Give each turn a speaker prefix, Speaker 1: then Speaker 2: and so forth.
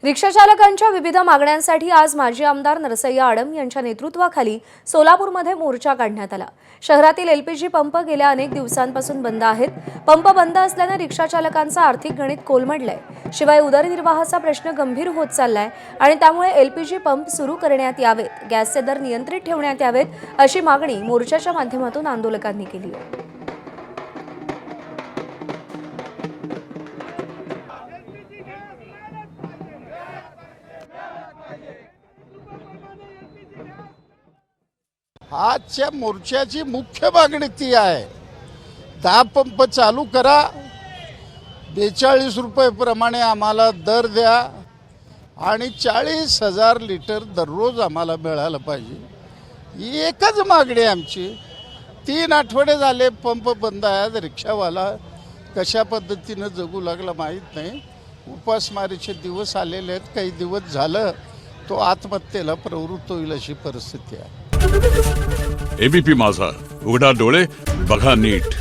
Speaker 1: रिक्षाचालकांच्या विविध मागण्यांसाठी आज माजी आमदार नरसय्या आडम यांच्या नेतृत्वाखाली सोलापूरमध्ये मोर्चा काढण्यात आला। शहरातील एलपीजी पंप गेल्या अनेक दिवसांपासून बंद आहेत। पंप बंद असल्याने रिक्षाचालकांचा आर्थिक गणित कोलमडलंय। शिवाय उदरनिर्वाहाचा प्रश्न गंभीर होत चाललाय आणि त्यामुळे एलपीजी पंप सुरू करण्यात यावेत, गॅसचे दर नियंत्रित ठेवण्यात यावेत अशी मागणी मोर्चाच्या माध्यमातून आंदोलकांनी केली आहे।
Speaker 2: आजच्या मोर्चाची मुख्य मागणी ती आहे, 10 पंप चालू करा, 42 रुपये प्रमाणे आम्हाला दर द्या आणि 40,000 लिटर दररोज आम्हाला मिळालं पाहिजे। ही एकच मागणी आमची। 3 आठवडे झाले पंप बंद आहेत। रिक्षावाला कशा पद्धतीनं जगू लागला माहीत नाही। उपासमारीचे दिवस आलेले आहेत। काही दिवस झालं तो आत्महत्येला प्रवृत्त होईल अशी परिस्थिती आहे।
Speaker 3: एबीपी माझा, उघडा डोळे बघा नीट।